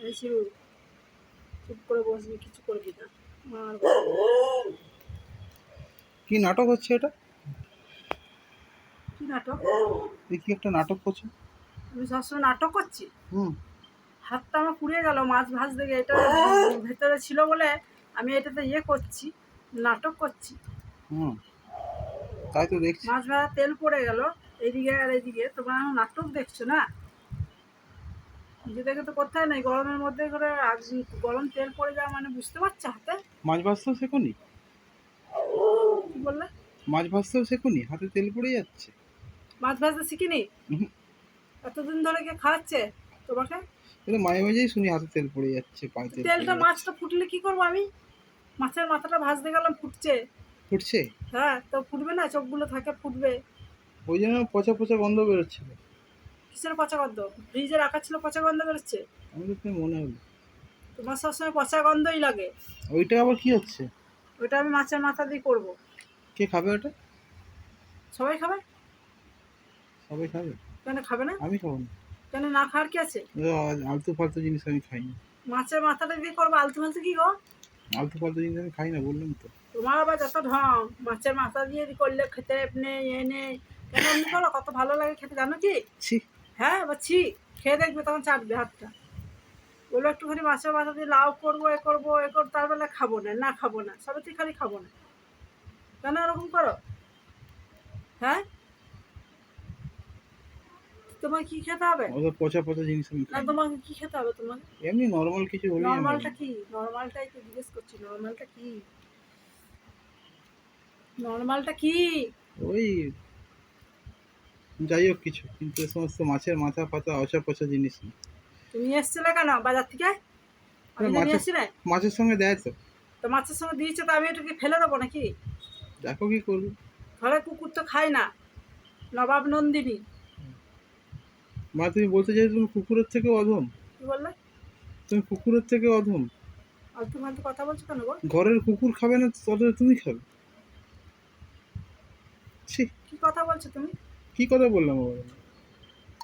বেশি চুপ করে বসবি, কিছু করবি না। মার কি নাটক হচ্ছে এটা? কি নাটক? কি একটা নাটক করছো? আমি সবসময় নাটক করছি? হুম। হাতটা আমার পুড়িয়ে গেল মাছ ভাজতে গিয়ে। এটা ভেতরে ছিল বলে আমি এটাতে করছি, নাটক করছি। হুম, তাই তো দেখছি। মাছ ভাজা তেল পড়ে গেল এইদিকে আর এইদিকে। তোমরা এখন নাটক দেখছো না? নিজে দেখে তো কোথায় নাই, গরমের মধ্যে করে গরম তেল পড়ে যাওয়া মানে বুঝতে পারছো হাতে? মাছ ভাজতেও শেখোনি? কি বললে? মাছ ভাজতেও শেখোনি? হাতে তেল পড়ে যাচ্ছে? মাছ ভাজতে শিখিনি? এতদিন ধরে কে খাওয়াচ্ছে তোমাকে? এটা মাঝে মাঝেই শুনি হাতে তেল পড়ে যাচ্ছে, পায়ে তেল পড়ে তেলটা যাচ্ছে। মাছটা ফুটলে কি করবো আমি? মাছের মাথাটা ভাজতে গেলাম, ফুটছে। ফুটছে? হ্যাঁ, তো ফুটবে না? চোখগুলো থাকে, ফুটবে। ওই জন্য পচা পচা গন্ধ বেরোচ্ছিল। কিসের পচা গন্ধ? ফ্রিজে রাখা ছিল, পচা গন্ধ বেরোচ্ছে? আমি তো মনে হলো তোমার সবসময় পচা গন্ধই লাগে। ওইটা আবার কি হচ্ছে? ওটা আমি মাছের মাথা দিয়ে করবো। কে খাবে ওটা? সবাই খাবে। সবাই খাবে? কেন খাবে না? আমি খাবো না। কেন না খাওয়ার কি আছে? আলতু ফালতু জিনিস আমি খাই না। মাছের মাথাটা দিয়ে করবো? আলতু ফালতু কি গো? আলতু ফালতু জিনিস আমি খাই না, বললাম তো। তোমার আবার যত ঢং, মাছের মাথা দিয়ে করলে খেতে নেই, নেই। কেন এমনি করো? কত ভালো লাগে খেতে, জানো কি? ছি। হ্যাঁ, বা ছি। খেয়ে দেখবে, তখন চাটবে হাতটা। বলবো একটুখানি মাছের মাথা দিয়ে লাউ করবো, এ করবো, এ করবো, তার বেলা খাবো না, না খাবো না, সবেতেই খালি খাবো না। কেন এরকম করো? হ্যাঁ, তোমাকে কি খেতে হবে? ওসব পচা পচা জিনিস আমি না, খাই না। তোমাকে কি খেতে হবে? তোমাকে এমনি নর্মাল কিছু হলেই আমার। নর্মালটা কি? নর্মালটাই তো জিজ্ঞেস করছি, নর্মালটা কি? নর্মালটা কি? ওই যাই হোক কিছু, কিন্তু এ সমস্ত মাছের মাথা ফাতা অচা পচা জিনিস না। তুমি এসছিলে কেন বাজার থেকে? আমি তো নিয়ে মাছের এসছি না। মাছের সঙ্গে দেয় তো। তো মাছের সঙ্গে দিয়েছো, তো আমি এটাকে ফেলে দেবো নাকি? দেখো কি করবো। ঘরে কুকুর তো খায় না, নবাব নন্দিনী। মানে তুমি বলতে চাইছো তুমি কুকুরের থেকে অধম? কি বললে? তুমি কুকুরের থেকে অধম? আলতু ফালতু কথা বলছো কেন গো? ঘরের কুকুর খাবে না তবে তুমি খাবে? ছি। কি কথা বলছো তুমি? কি কথা বললাম আবার?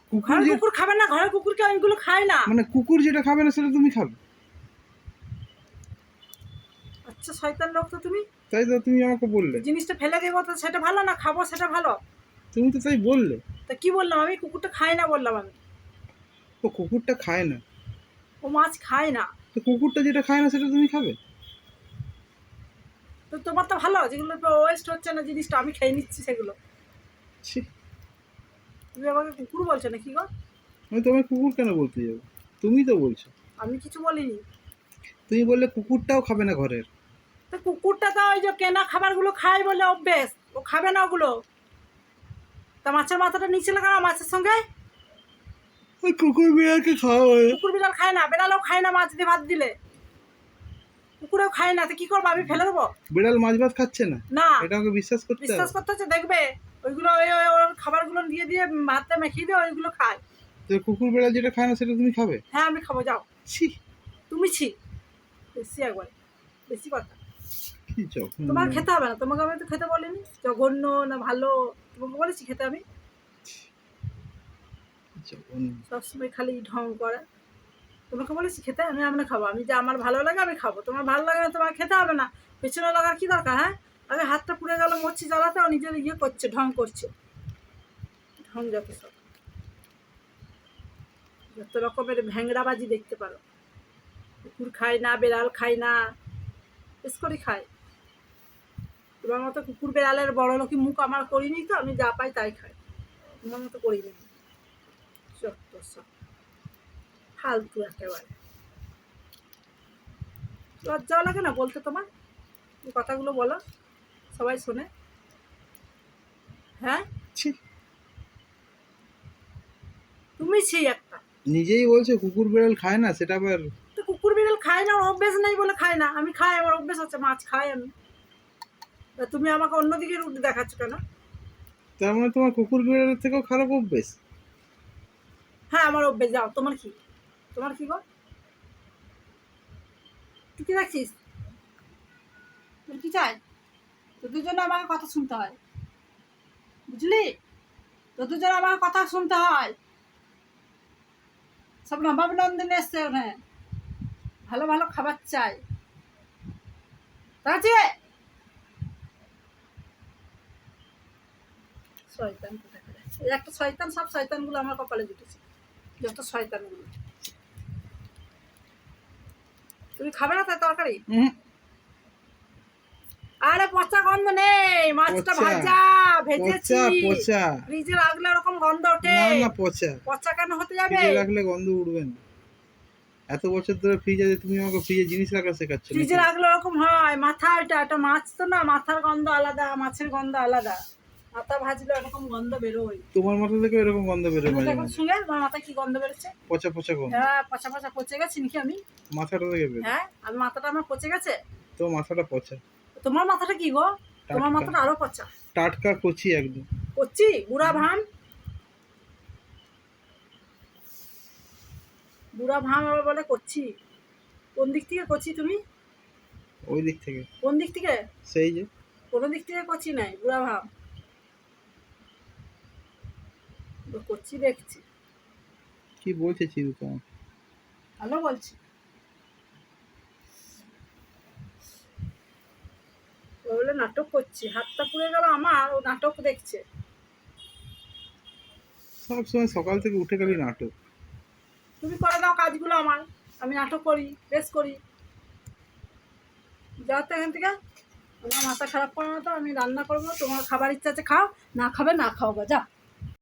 কুকুর ঘরের যে কুকুর খাবে না? ঘরের কুকুরকে ওইগুলো খায় না। মানে কুকুর যেটা খাবে না সেটা তুমি খাবে? আচ্ছা, শয়তান লোক তো তুমি। তাই তো তুমি আমাকে বললে। জিনিসটা ফেলে দেবো তো সেটা ভালো না খাবো সেটা ভালো? তুমি তো তাই বললে। তা কি বললাম আমি? কুকুরটা খায় না বললাম আমি। তো কুকুরটা খায় না? ও মাছ খায় না। তো কুকুরটা যেটা খায় না সেটা তুমি খাবে? তো তোমার তো ভালো, যেগুলো ওয়েস্ট হচ্ছে না জিনিসটা, আমি খেয়ে নিচ্ছি সেগুলো। ছি। তুমি আমাকে কুকুর বলছো না কি গো? আমি তোমায় কুকুর কেন বলতে যাবো? তুমি তো বলছো। আমি কিছু বলিনি। তুমি বললে কুকুরটাও খাবে না ঘরের। তো কুকুরটা তো ওই যে কেনা খাবারগুলো খায় বলে অভ্যেস, ও খাবে না ওগুলো। তা মাছের মাথাটা নিচ্ছিল কেন মাছের সঙ্গে? ওই কুকুর বিড়ালকে খাওয়া হয়। কুকুর বিড়াল খায় না, বিড়ালও খায় না মাছ দিয়ে ভাত দিলে। কুকুরেও খায় না, তো কি করবো আমি? ফেলে দেবো? বিড়াল মাছ ভাত খাচ্ছে না? না। এটা আমাকে বিশ্বাস করতে বিশ্বাস হবে। করতে হচ্ছে, দেখবে। ওইগুলো ওর খাবারগুলো দিয়ে দিয়ে ভাতটা মেখিয়ে দিয়ে ওইগুলো খায়। তো কুকুর বিড়াল যেটা খায় না সেটা তুমি খাবে? হ্যাঁ, আমি খাবো, যাও। ছি। তুমি ছি। বেশি একবার, বেশি কথা। কি জঘন্য। তোমার খেতে হবে না, তোমাকে আমি তো খেতে বলিনি। জঘন্য না ভালো তোমাকে বলেছি খেতে আমি? জঘন্য। সবসময় খালি ঢং করে। তোমাকে বলেছি খেতে? আমি আমরা খাবো, আমি যা আমার ভালো লাগে আমি খাবো। তোমার ভালো লাগে না, তোমার খেতে হবে না। পেছনে লাগার কি দরকার? হ্যাঁ, আগে হাতটা পুড়ে গেল মরছি জ্বালাতে, ও নিজের করছে, ঢং করছে। ঢং যত সব, যত রকমের ভ্যাংরাবাজি দেখতে পারো। কুকুর খায় না, বেড়াল খায় না, বেশ করে খায়। তোমার মতো কুকুর বেড়ালের বড় লোকই মুখ আমার করিনি তো, আমি যা পাই তাই খাই। তোমার মতো করিনি। সত্য সব ফালতু একেবারে। লজ্জাও লাগে না বলতে তোমার? এই কথাগুলো বলো, সবাই শোনে। হ্যাঁ, ছি। তুমি ছি একটা। নিজেই বলছে কুকুর বিড়াল খায় না, সেটা আবার। তো কুকুর বিড়াল খায় না, ওর অভ্যেস নেই বলে খায় না। আমি খাই, আমার অভ্যেস আছে, মাছ খাই আমি। তা তুমি আমাকে অন্যদিকে রুট দেখাচ্ছ কেন? তার মানে তোমার কুকুর বিড়ালের থেকেও খারাপ অভ্যেস? হ্যাঁ, আমার অভ্যেস। যাও, তোমার কি? তোমার কি গো? তুই কি দেখছিস? তুই কি চাই? তোদের জন্য আমাকে কথা শুনতে হয়, বুঝলি? তোদের জন্য আমাকে কথা শুনতে হয়। সব নবাব নন্দিনী এসছে ওখানে। ভালো ভালো খাবার চাই। রাজি শয়তান কোথাকার। এই একটা শয়তান, সব শয়তানগুলো আমার কপালে জুটেছে, যত শয়তানগুলো। তুমি খাবে না তাই তরকারি? আরে পচা গন্ধ নেই, মাছটা পচা, ভাজা ভেজেছি, পচা পচা। ফ্রিজে রাখলে ওরকম গন্ধ ওঠে। না না পচা। পচা কেন হতে যাবে? ফ্রিজে রাখলে গন্ধ উঠবে না। এত বছর ধরে ফ্রিজ আছে, তুমি আমাকে ফ্রিজে জিনিস রাখা শেখাচ্ছ নাকি? ফ্রিজে রাখলে ওরকম হয়। মাথা এটা মাছ তো না, মাথার গন্ধ আলাদা, মাছের গন্ধ আলাদা। মাথা ভাজলে এরকম গন্ধ বেরোয়। তোমার মাথা থেকে এরকম গন্ধ বেরোয় মাঝে এখন মাঝে। শুনে আমার মাথায় কি গন্ধ বেরোচ্ছে? পচা পচা গন্ধ। হ্যাঁ, পচা পচা পচে গেছি নাকি আমি? মাথাটা থেকে বেরোয়। হ্যাঁ, আমি মাথাটা আমার পচে গেছে। তো মাথাটা পচা। তোমার মাথাটা কি গো? তোমার টাটকা। মাথাটা আরো পচা। টাটকা কচি একদম। কচি বুড়া ভান, বুড়া ভান আবার বলে কচি। কোন দিক থেকে কচি তুমি? ওই দিক থেকে। কোন দিক থেকে? সেই যে। কোনো দিক থেকে কচি নাই, বুড়া ভাব। কচি দেখছি। কি বলছে চিরু তোমার? ভালো বলছি। ও বলে নাটক করছি, হাতটা পুড়ে গেল আমার, ও নাটক দেখছে। সব সময় সকাল থেকে উঠে গেলি নাটক। তুমি করে দাও কাজগুলো আমার, আমি নাটক করি, বেশ করি। যাও তো এখান থেকে। আমার মাথা খারাপ করো না তো, আমি রান্না করবো, তোমার খাবার ইচ্ছা আছে খাও, না খাবে না খাও গো, যাও।